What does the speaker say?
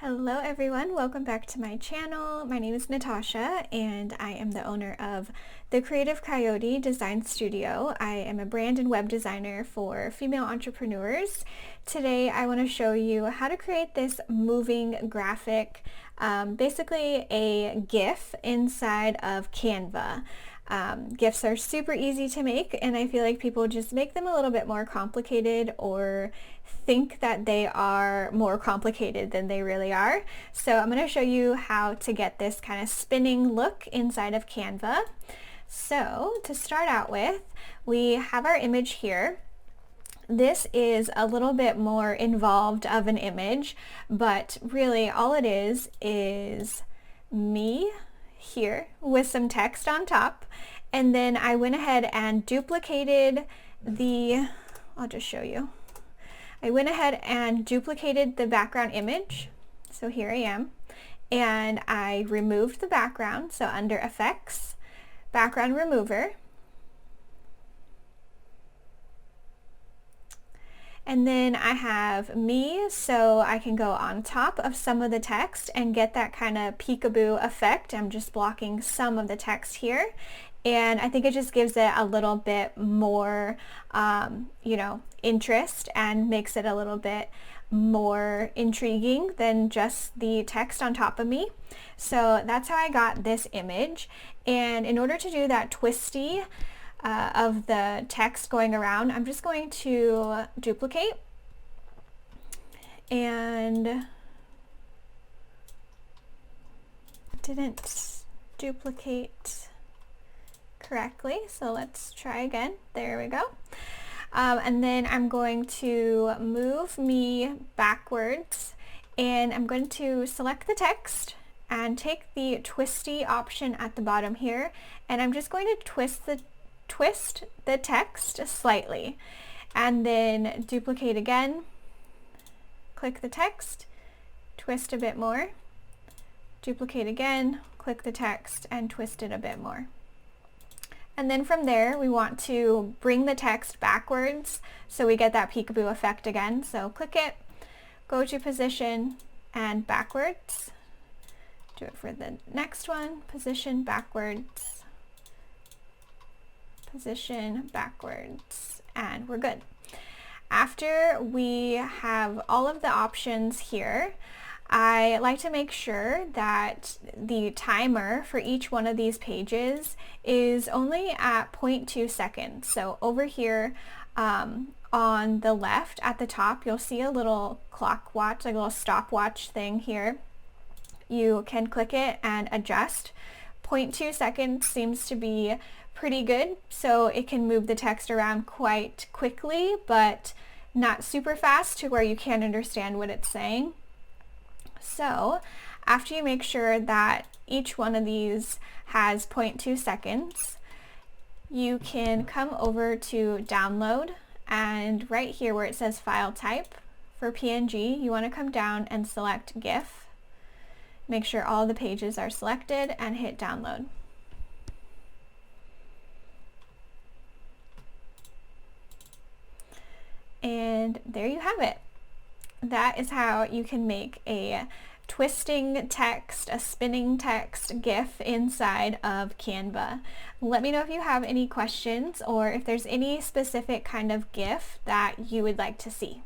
Hello everyone, welcome back to my channel. My name is Natasha and I am the owner of the Creative Coyote Design Studio. I am a brand and web designer for female entrepreneurs. Today I want to show you how to create this moving graphic, basically a GIF inside of Canva. GIFs are super easy to make, and I feel like people just make them a little bit more complicated or think that they are more complicated than they really are. So I'm going to show you how to get this kind of spinning look inside of Canva. So to start out with, we have our image here. This is a little bit more involved of an image, but really all it is me here with some text on top, and then I went ahead and duplicated I'll just show you. I went ahead and duplicated the background image, so here I am, and I removed the background, so under Effects, Background Remover, and then I have me, so I can go on top of some of the text and get that kind of peekaboo effect. I'm just blocking some of the text here, and I think it just gives it a little bit more, interest and makes it a little bit more intriguing than just the text on top of me. So that's how I got this image, and in order to do that twisty of the text going around, I'm just going to duplicate and didn't duplicate correctly, so let's try again. There we go. And then I'm going to move me backwards, and I'm going to select the text and take the twisty option at the bottom here, and I'm just going to twist the text slightly, and then duplicate again, click the text, twist a bit more, duplicate again, click the text, and twist it a bit more. And then from there we want to bring the text backwards so we get that peekaboo effect again. So click it, go to position and backwards. Do it for the next one, position backwards, position backwards, and we're good. After we have all of the options here, I like to make sure that the timer for each one of these pages is only at 0.2 seconds. So over here on the left at the top, you'll see a little clock watch, like a little stopwatch thing here. You can click it and adjust. 0.2 seconds seems to be pretty good, so it can move the text around quite quickly, but not super fast to where you can't understand what it's saying. So after you make sure that each one of these has 0.2 seconds, you can come over to download, and right here where it says file type for PNG, you want to come down and select GIF. Make sure all the pages are selected and hit download. And there you have it. That is how you can make a twisting text, a spinning text GIF inside of Canva. Let me know if you have any questions or if there's any specific kind of GIF that you would like to see.